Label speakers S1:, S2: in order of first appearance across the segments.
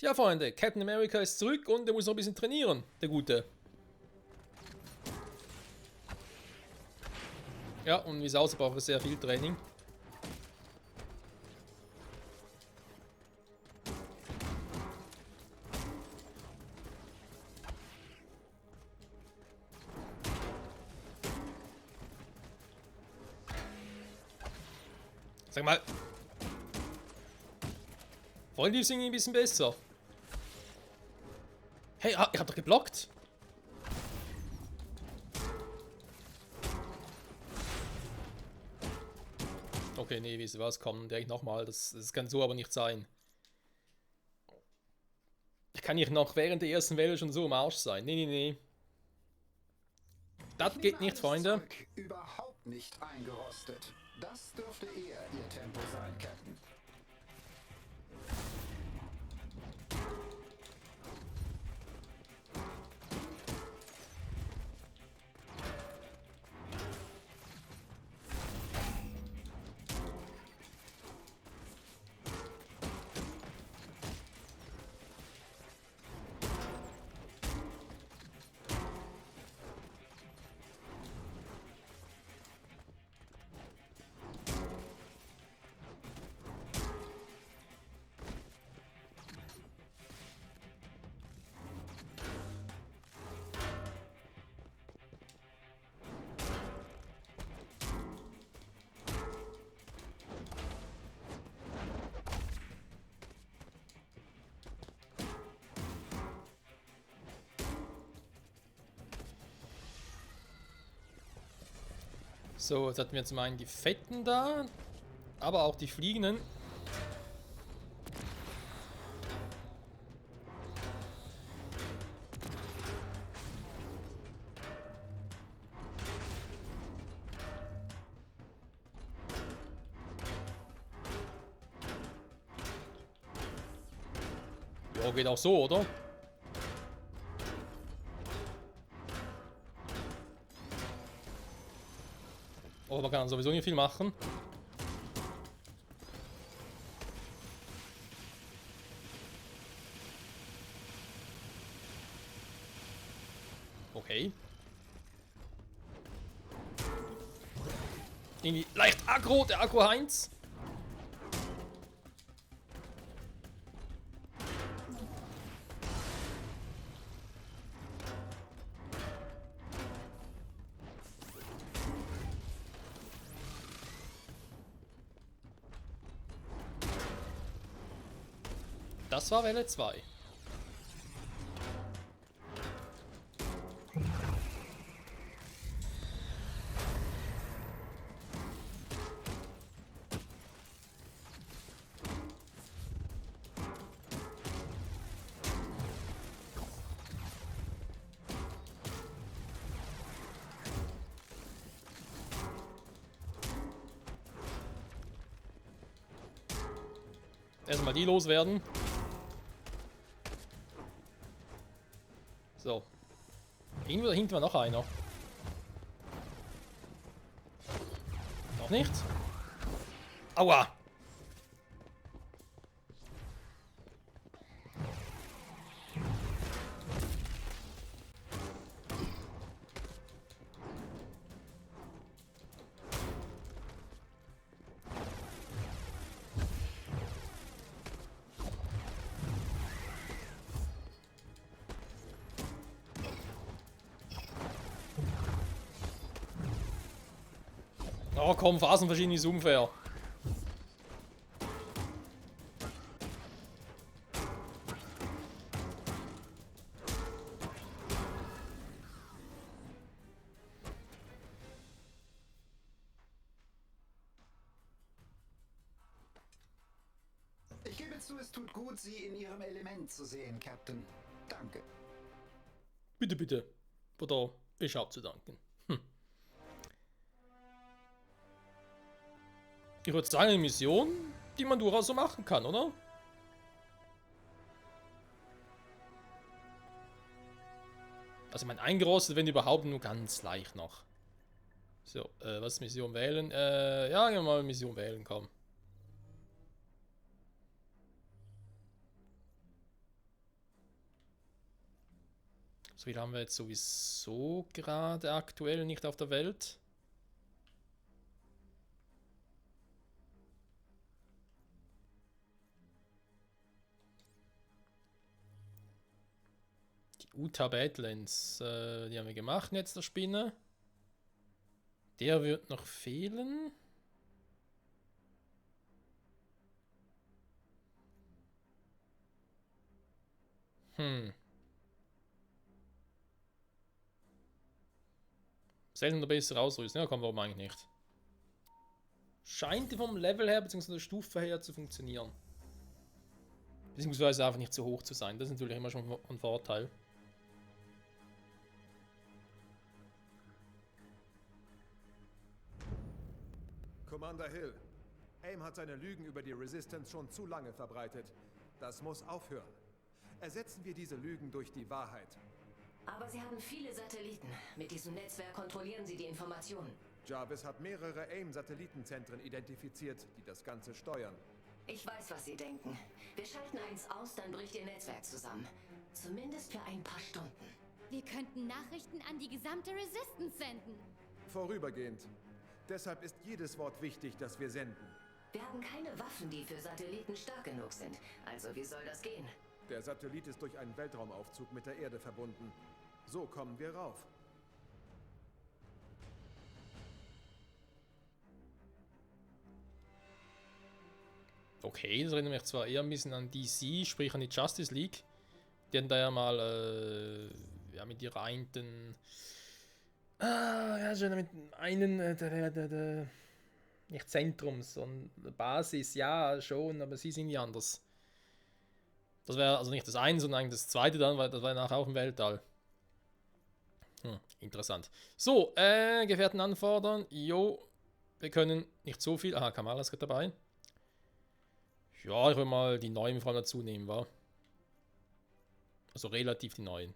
S1: Tja, Freunde, Captain America ist zurück und er muss noch ein bisschen trainieren, der Gute. Ja, und wie es aussieht, braucht er sehr viel Training. Sag mal. Wollen die singen ein bisschen besser? Hey, ich hab doch geblockt. Okay, nee, wisst ihr was? Komm, direkt nochmal. Das kann so aber nicht sein. Ich kann nicht noch während der ersten Welle schon so im Arsch sein. Nee, nee, nee. Das geht nicht, Freunde.
S2: Zeug überhaupt nicht eingerostet. Das dürfte eher Ihr Tempo sein, Captain.
S1: So, jetzt hatten wir zum einen die Fetten da, aber auch die Fliegenden. Ja, geht auch so, oder? Oh, man kann sowieso nicht viel machen. Okay. Irgendwie leicht aggro, der Aggro Heinz. Das war Welle 2. Erstmal die loswerden. So. Irgendwo da hinten war noch einer. Noch nicht? Aua! Oh komm, Phasenverschiebung ist unfair.
S2: Ich gebe zu, es tut gut, Sie in Ihrem Element zu sehen, Captain. Danke.
S1: Bitte, bitte. Oder ich hab zu danken. Ich würde sagen, eine Mission, die man durchaus so machen kann, oder? Also, mein eingerostet, wenn überhaupt, nur ganz leicht noch. So, was Mission wählen? Ja, gehen wir mal Mission wählen, komm. So viel haben wir jetzt sowieso gerade aktuell nicht auf der Welt. Die Utah Badlands, die haben wir gemacht, Netz der Spinne. Der wird noch fehlen. Seltener besser ausrüsten. Ja, komm, warum eigentlich nicht? Scheint vom Level her bzw. der Stufe her zu funktionieren. Beziehungsweise einfach nicht zu hoch zu sein. Das ist natürlich immer schon ein Vorteil.
S3: Commander Hill, AIM hat seine Lügen über die Resistance schon zu lange verbreitet. Das muss aufhören. Ersetzen wir diese Lügen durch die Wahrheit.
S4: Aber sie haben viele Satelliten. Mit diesem Netzwerk kontrollieren sie die Informationen.
S3: Jarvis hat mehrere AIM-Satellitenzentren identifiziert, die das Ganze steuern.
S4: Ich weiß, was sie denken. Wir schalten eins aus, dann bricht ihr Netzwerk zusammen. Zumindest für ein paar Stunden.
S5: Wir könnten Nachrichten an die gesamte Resistance senden.
S3: Vorübergehend. Deshalb ist jedes Wort wichtig, das wir senden.
S4: Wir haben keine Waffen, die für Satelliten stark genug sind. Also wie soll das gehen?
S3: Der Satellit ist durch einen Weltraumaufzug mit der Erde verbunden. So kommen wir rauf.
S1: Okay, das erinnert mich zwar eher ein bisschen an DC, sprich an die Justice League. Die hatten da ja mal ja, mit ihrer einen. Ja, schon mit einen. Nicht Zentrum, sondern Basis, ja, schon, aber sie sind ja anders. Das wäre also nicht das eine, sondern eigentlich das zweite dann, weil das war nachher auch im Weltall. Interessant. So, Gefährten anfordern. Jo, wir können nicht so viel. Aha, Kamala ist gerade dabei. Ja, ich will mal die neuen vor allem dazu nehmen, wa? Also relativ die neuen.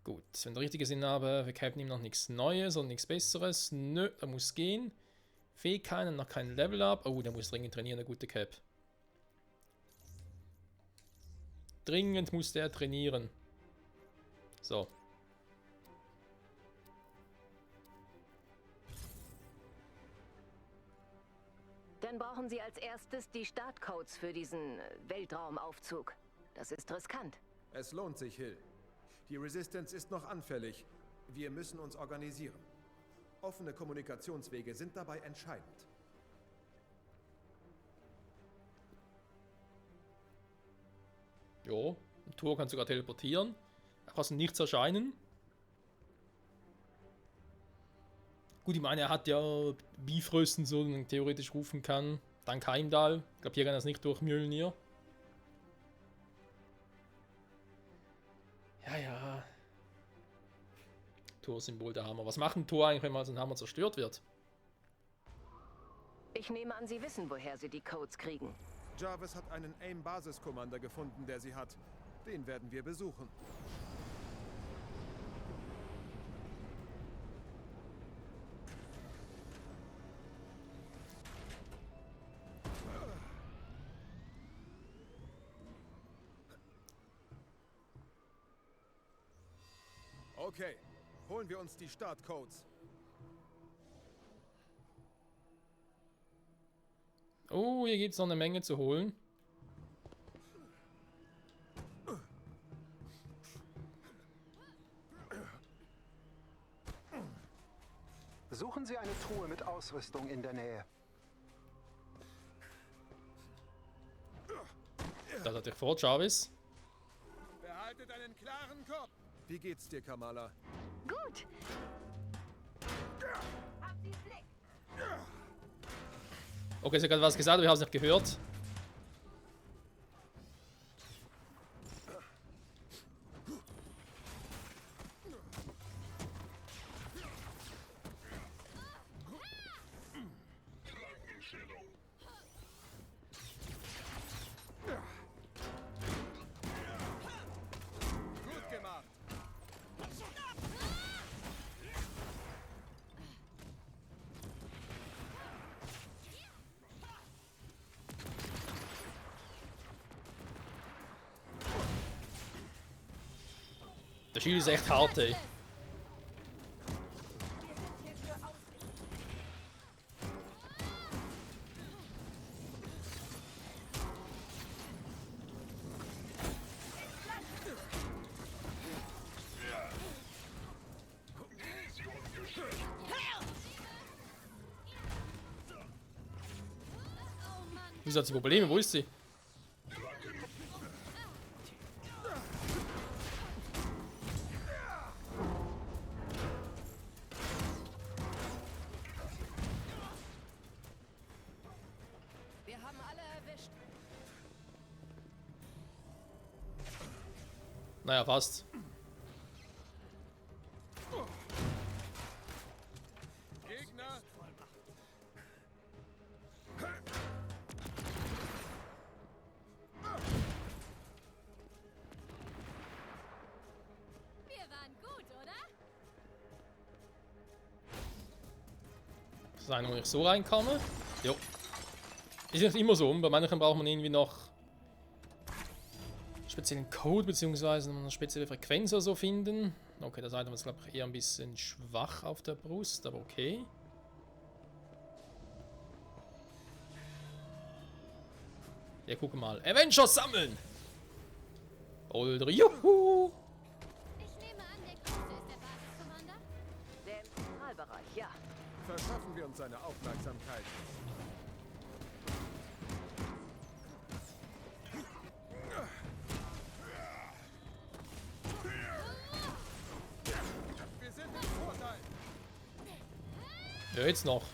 S1: Gut, wenn ich den richtigen Sinn habe, wir capen ihm noch nichts Neues und nichts Besseres. Nö, er muss gehen. Fähigkeiten, noch kein Level up. Oh, der muss dringend trainieren, eine gute Cap. Dringend muss der trainieren. So.
S4: Dann brauchen Sie als erstes die Startcodes für diesen Weltraumaufzug. Das ist riskant.
S3: Es lohnt sich, Hill. Die Resistance ist noch anfällig. Wir müssen uns organisieren. Offene Kommunikationswege sind dabei entscheidend.
S1: Jo, ein Tor kann sogar teleportieren. Er kann nichts erscheinen. Gut, ich meine, er hat ja Bifrösten so, den man theoretisch rufen kann. Dank Heimdall. Ich glaube, hier kann er es nicht durch Mjölnir. Ja. Tor-Symbol der Hammer. Was macht ein Tor eigentlich, wenn mal so ein Hammer zerstört wird?
S4: Ich nehme an, Sie wissen, woher Sie die Codes kriegen.
S3: Jarvis hat einen AIM-Basis-Commander gefunden, der sie hat. Den werden wir besuchen. Okay, holen wir uns die Startcodes.
S1: Oh, hier gibt es noch eine Menge zu holen.
S2: Suchen Sie eine Truhe mit Ausrüstung in der Nähe.
S1: Das hatte ich vor, Jarvis.
S3: Behaltet einen klaren Kopf. Wie geht's dir, Kamala?
S4: Gut.
S1: Okay, sie hat gerade was gesagt, aber ich habe es nicht gehört.
S3: Gut gemacht.
S1: Der Schild ist echt hart, ey. Wieso hat sie Probleme? Wo ist sie?
S4: Wir haben alle erwischt.
S1: Naja, fast.
S3: Gegner!
S5: Wir waren gut, oder?
S1: Das ist einer, wo ich so reinkomme. Jo. Ist nicht immer so. Bei manchen braucht man irgendwie noch speziellen Code bzw. eine spezielle Frequenz oder so finden. Okay, das Item ist glaube ich eher ein bisschen schwach auf der Brust, aber okay. Ja, guck mal. Avengers sammeln! Oder juhu!
S5: Ich nehme an, der Große ist der Basiskommander.
S4: Der im Zentralbereich, ja.
S3: Verschaffen wir uns seine Aufmerksamkeit. Wir sind im Vorteil.
S1: Ja, jetzt noch.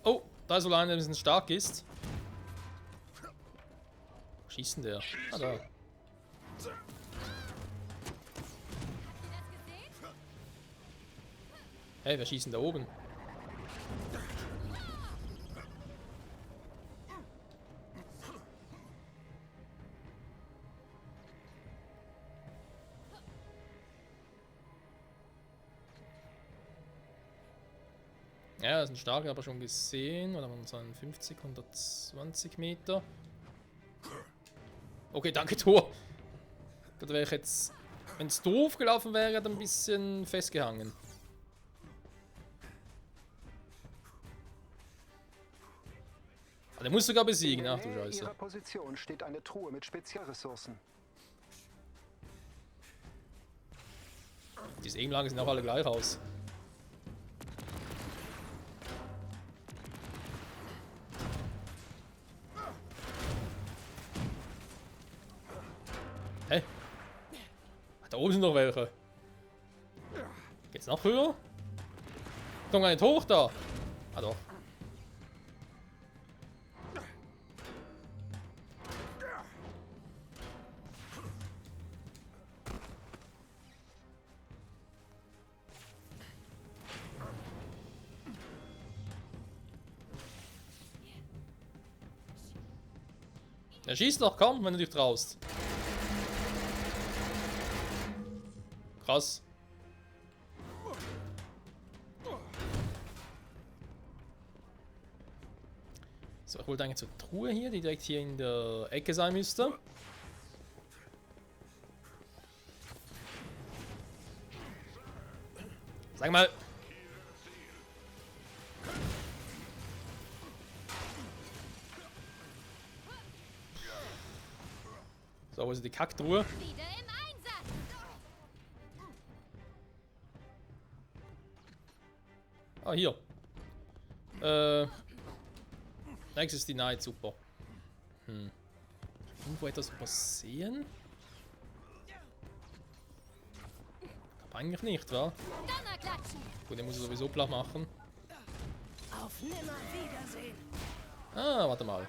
S1: Oh, da ist wohl einer, der ein bisschen stark ist. Wo schießt denn der? Ah, da.
S5: Habt ihr das gesehen?
S1: Hey, wer schießt denn da oben? Ja, das ist ein starker, aber schon gesehen. Oder waren es 50, 120 Meter? Okay, danke, Tor. Da wäre ich jetzt, wenn es doof gelaufen wäre, dann ein bisschen festgehangen. Ah, der muss sogar besiegen, ach du
S2: In der Nähe
S1: Scheiße.
S2: Ihrer Position steht eine Truhe mit Spezialressourcen.
S1: Diese Aim-Lagen sehen auch alle gleich aus. Hä? Ah, da oben sind noch welche. Geht's noch höher? Komm gar nicht hoch da. Ah doch. Ja, schieß doch, komm, wenn du dich traust. Krass. So, ich wollte eigentlich zur Truhe hier, die direkt hier in der Ecke sein müsste. Sag mal. So, wo ist die Kacktruhe?
S5: Wieder im Einsatz.
S1: Ah, hier. Nächstes die Night, super. Irgendwo etwas übersehen? Aber eigentlich nicht, wa?
S5: Donnerklatschen.
S1: Gut, den muss ich sowieso platt machen.
S4: Auf Nimmerwiedersehen.
S1: Ah, warte mal.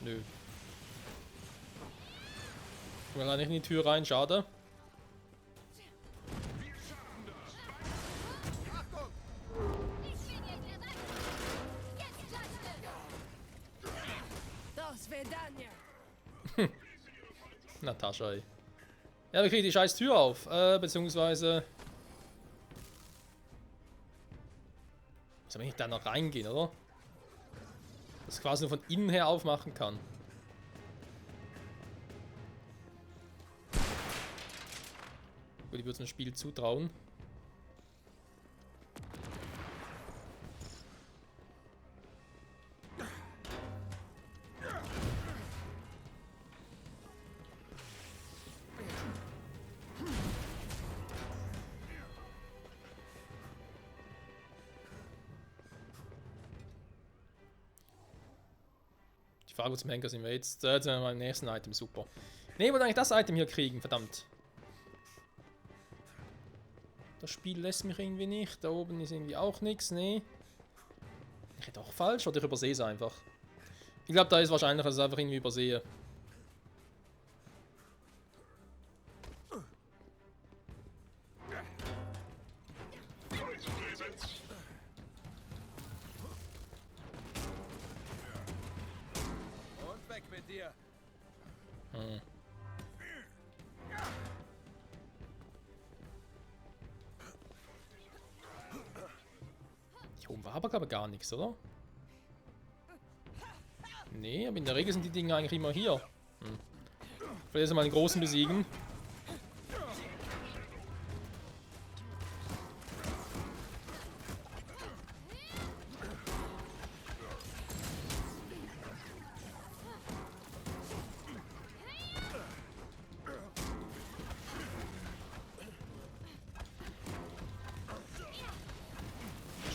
S1: Nö. Ich will gar nicht in die Tür rein, schade.
S5: Ich bin jetzt erwachsen. Jetzt klatscht es.
S4: Das Vedanya.
S1: Natascha, ey. Ja, wir kriegen die scheiß Tür auf. Beziehungsweise... Muss aber nicht da noch reingehen, oder? Das quasi nur von innen her aufmachen kann. würde es dem Spiel zutrauen. Die Frage, wo zum Henker sind wir jetzt? Jetzt sind wir mal im nächsten Item, super. Ne, ich wollte eigentlich das Item hier kriegen, verdammt. Das Spiel lässt mich irgendwie nicht. Da oben ist irgendwie auch nichts, ne? Ich hätte auch falsch oder ich übersehe es einfach. Ich glaube, da ist wahrscheinlich, dass ich es einfach irgendwie übersehe.
S3: Und weg mit dir.
S1: Hm. Hier oben war aber, glaube ich, gar nichts, oder? Nee, aber in der Regel sind die Dinge eigentlich immer hier. Hm. Vielleicht mal den großen besiegen.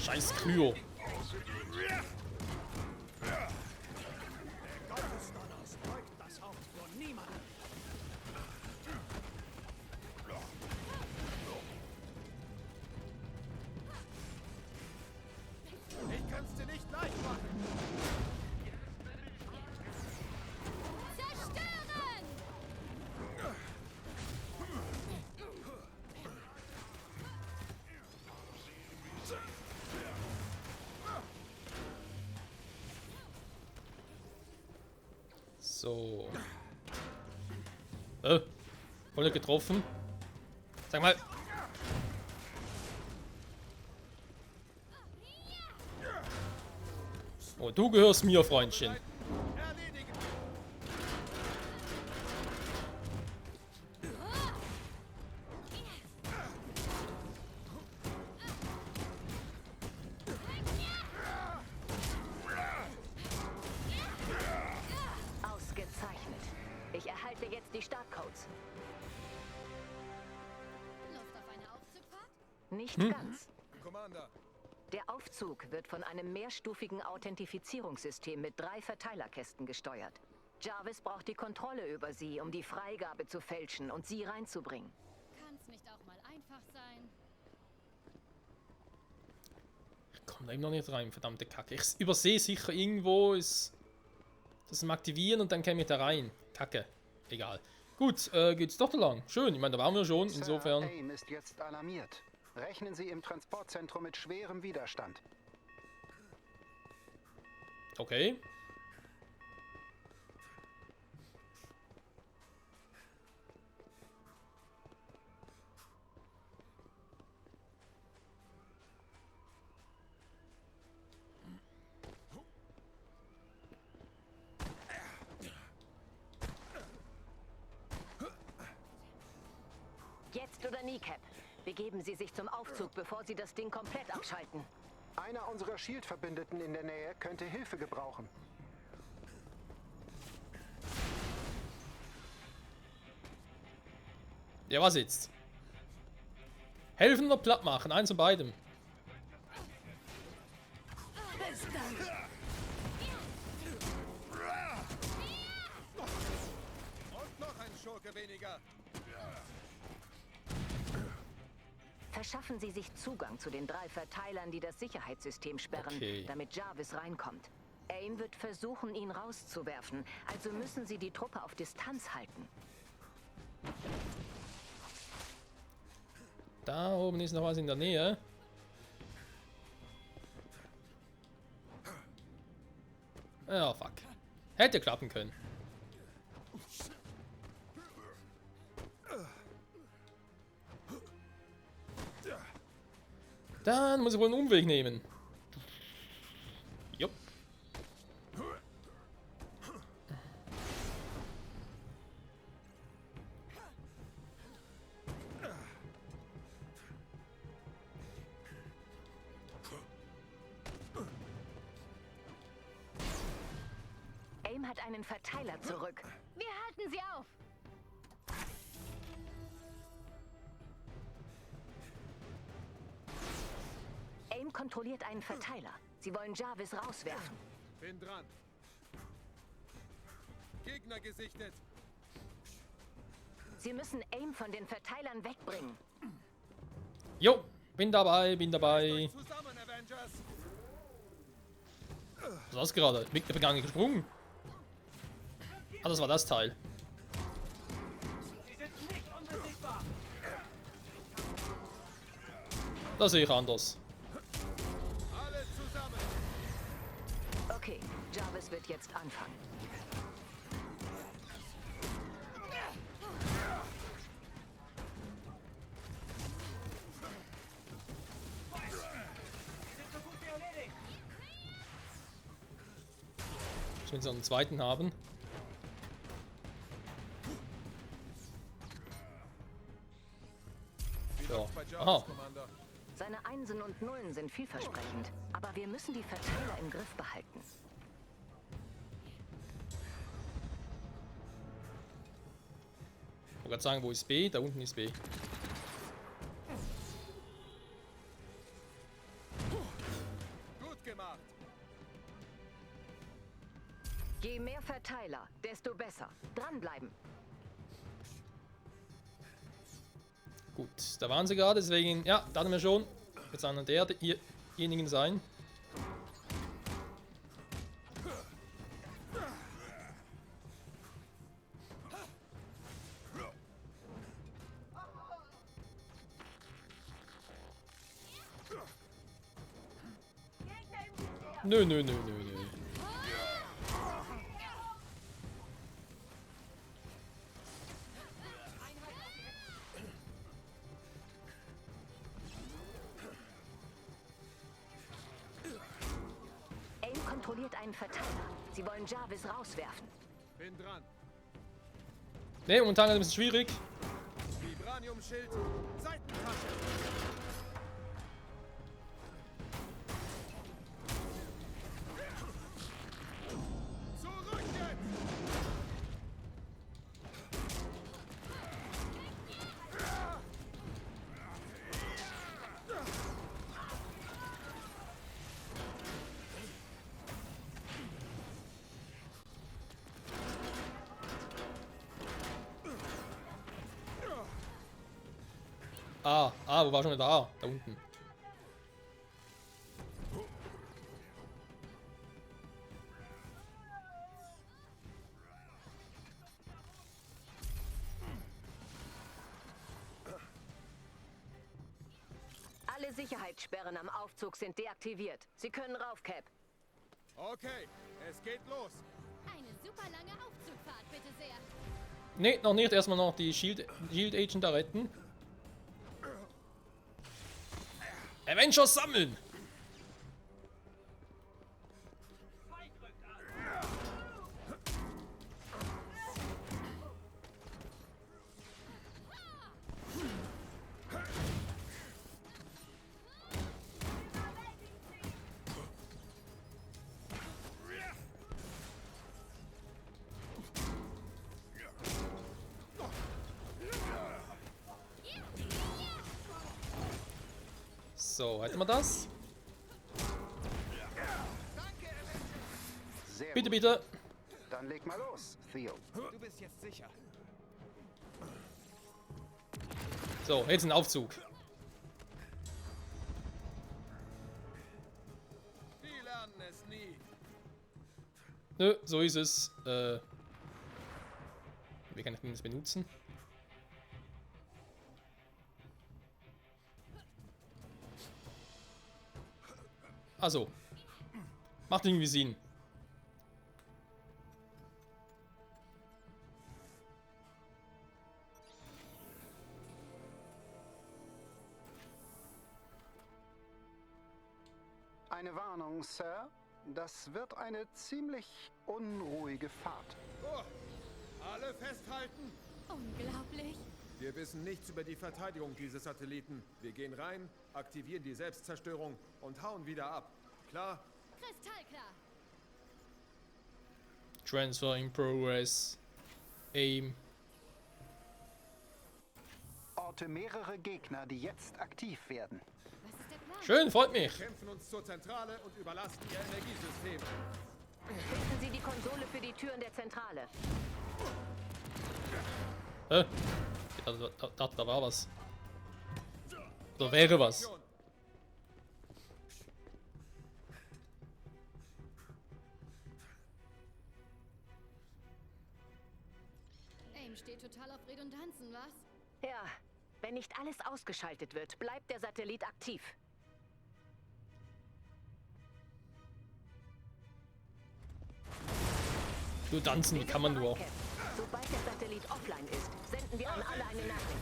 S1: Scheiß Kryo.
S3: Ich kann's dir nicht leicht machen.
S5: Zerstören!
S1: So. Voll nicht getroffen. Sag mal. Oh, du gehörst mir, Freundchen.
S3: Erledigen.
S4: Ausgezeichnet. Ich erhalte jetzt die Startcodes.
S5: Lust auf eine Aufzugfahrt?
S4: Nicht ganz.
S3: Commander,
S4: Der Aufzug wird von einem mehrstufigen Authentifizierungssystem mit 3 Verteilerkästen gesteuert. Jarvis braucht die Kontrolle über sie, um die Freigabe zu fälschen und sie reinzubringen.
S5: Kann's nicht auch mal einfach sein?
S1: Ich komme da eben noch nicht rein, verdammte Kacke. Ich übersehe sicher irgendwo ist das im Aktivieren und dann käme ich da rein. Kacke. Egal. Gut, geht's doch da lang. Schön, ich meine, da waren wir schon, insofern.
S2: Sir AIM ist jetzt alarmiert. Rechnen Sie im Transportzentrum mit schwerem Widerstand.
S1: Okay.
S4: Jetzt oder nie, Cap. Begeben Sie sich zum Aufzug, bevor Sie das Ding komplett abschalten.
S2: Einer unserer Shield-Verbündeten in der Nähe könnte Hilfe gebrauchen.
S1: Ja, was jetzt? Helfen oder platt machen? Eins von beidem.
S3: und noch ein Schurke weniger.
S4: Verschaffen Sie sich Zugang zu den 3 Verteilern, die das Sicherheitssystem sperren,
S1: Okay.
S4: damit Jarvis reinkommt. AIM wird versuchen, ihn rauszuwerfen, also müssen Sie die Truppe auf Distanz halten.
S1: Da oben ist noch was in der Nähe. Ja, fuck. Hätte klappen können. Dann muss ich wohl einen Umweg nehmen. Jupp.
S4: hat einen Verteiler zurück.
S5: Wir halten sie auf.
S4: AIM kontrolliert einen Verteiler. Sie wollen Jarvis rauswerfen.
S3: Bin dran. Gegner gesichtet.
S4: Sie müssen AIM von den Verteilern wegbringen.
S1: Jo, bin dabei, bin dabei.
S3: Zusammen, Avengers.
S1: Was ist das gerade? Victor bin gar nicht gesprungen. Ah, das war das Teil. Das sehe ich anders.
S3: Alle zusammen.
S4: Okay, Jarvis wird jetzt anfangen.
S1: Ich will so einen zweiten haben.
S3: Wie
S1: Ja.
S3: läuft's bei Jarvis,
S1: Aha.
S3: Commander?
S4: Seine Einsen und Nullen sind vielversprechend, aber wir müssen die Verteiler im Griff behalten.
S1: Ich wollte gerade sagen, wo ist B? Da unten ist B.
S3: Gut gemacht.
S4: Je mehr Verteiler, desto besser. Dranbleiben.
S1: Gut, da waren sie gerade, deswegen, ja, da hatten wir schon. Jetzt einer derjenigen sein. Nö, nö, nö, nö, nö.
S4: AIM kontrolliert einen Verteiler. Sie wollen Jarvis rauswerfen.
S3: Bin dran.
S1: Ne, momentan ist es ein bisschen schwierig.
S3: Vibranium-Schild. Seitentasche. Zurück jetzt.
S1: Wo war schon wieder A? Da unten.
S4: Alle Sicherheitssperren am Aufzug sind deaktiviert. Sie können rauf, Cap.
S3: Okay, es geht los.
S5: Eine super lange Aufzugfahrt, bitte sehr.
S1: Ne, noch nicht. Erstmal noch die Shield Agent da retten. Avengers sammeln! So, hätten wir das?
S2: Sehr
S1: Bitte,
S2: gut.
S1: bitte.
S2: Dann leg mal los, Theo.
S3: Du bist jetzt sicher.
S1: So, jetzt ein Aufzug.
S3: Die lernen es nie.
S1: Nö, so ist es. Wie kann ich denn das benutzen? Also, macht irgendwie Sinn.
S2: Eine Warnung, Sir. Das wird eine ziemlich unruhige Fahrt.
S3: Oh, alle festhalten.
S5: Unglaublich.
S3: Wir wissen nichts über die Verteidigung dieses Satelliten. Wir gehen rein, aktivieren die Selbstzerstörung und hauen wieder ab. Klar?
S5: Kristallklar.
S1: Transfer in Progress. Aim.
S2: Orte mehrere Gegner, die jetzt aktiv werden.
S5: Was ist der Plan?
S1: Schön, freut mich.
S3: Wir kämpfen uns zur Zentrale und überlassen ihr Energiesystem.
S4: Finden Sie die Konsole für die Türen der Zentrale.
S1: Da war was. Da wäre was.
S5: Aim steht total auf Redundanzen, was?
S4: Ja, wenn nicht alles ausgeschaltet wird, bleibt der Satellit aktiv.
S1: Nur tanzen, wie kann man nur.
S4: Sobald der Satellit offline ist, senden wir an alle eine Nachricht.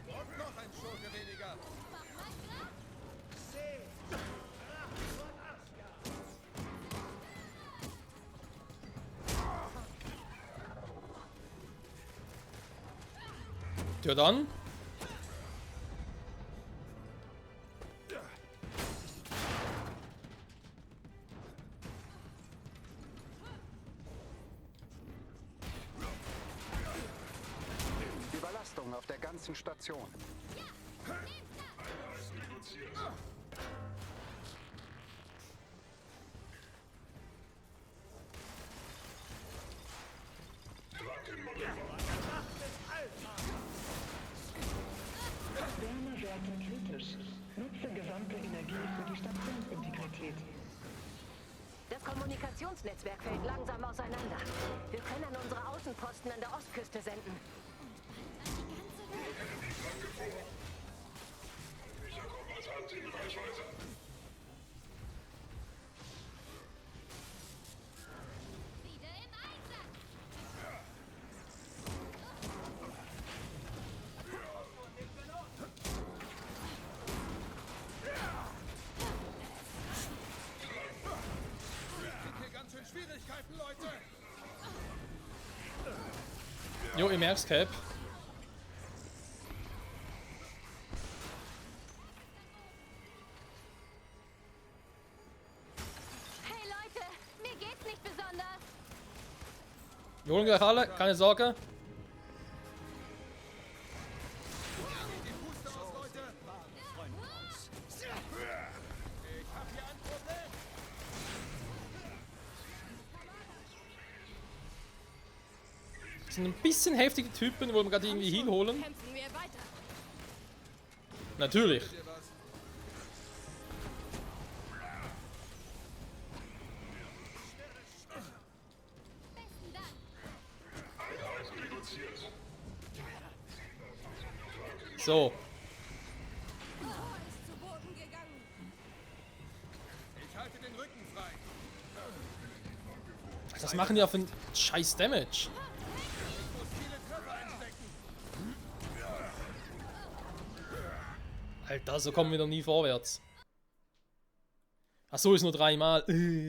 S3: Und noch ein Schurke weniger.
S1: Ja dann.
S2: Überlastung auf der ganzen Station.
S6: Wärmewerte kritisch. Nutze gesamte Energie für die Stationsintegrität.
S4: Das Kommunikationsnetzwerk fällt langsam auseinander. Wir können an unsere Außenposten an der Ostküste senden.
S5: Wieder im Einsatz!
S3: Hier ganz schön Schwierigkeiten, Leute.
S1: Jo, ihr merkt's, Cap.
S5: Hey Leute, mir geht's nicht besonders.
S1: Wir holen gleich alle, keine Sorge.
S3: Die Puste aus, Leute. Ich hab hier ein Problem.
S1: Das sind ein bisschen heftige Typen, wo wir gerade irgendwie hinholen.
S5: Kämpfen wir weiter.
S1: Natürlich.
S3: Dir was?
S5: Besten Dank.
S1: So.
S5: Ist zu Boden gegangen.
S3: Ich halte den Rücken frei.
S1: Was machen die auf einen scheiß Damage?
S3: Ich muss viele Treffer einstecken.
S1: Alter, so kommen wir noch nie vorwärts. Ach so, ist nur 3-mal.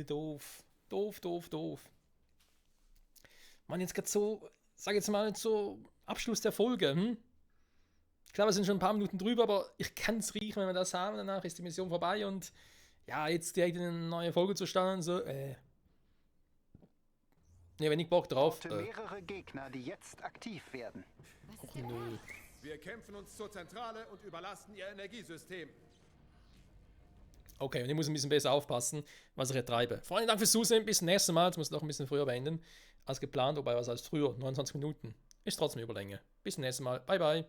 S1: Doof. Doof. Mann, jetzt gerade so, sag jetzt mal, so Abschluss der Folge, hm? Ich glaube, wir sind schon ein paar Minuten drüber, aber ich kann es riechen, wenn wir das haben. Danach ist die Mission vorbei und ja, jetzt direkt eine neue Folge zu starten, so, Ne, wenn ich Bock drauf.
S2: Orte mehrere Gegner, die jetzt aktiv werden.
S5: Was ist der Plan?
S1: Nö.
S3: Wir kämpfen uns zur Zentrale und überlasten ihr Energiesystem.
S1: Okay, und ich muss ein bisschen besser aufpassen, was ich hier treibe. Freunde, Dank fürs Zusehen. Bis zum nächsten Mal. Jetzt muss ich noch ein bisschen früher beenden als geplant, wobei was als früher. 29 Minuten. Ist trotzdem Überlänge. Bis zum nächsten Mal. Bye, bye.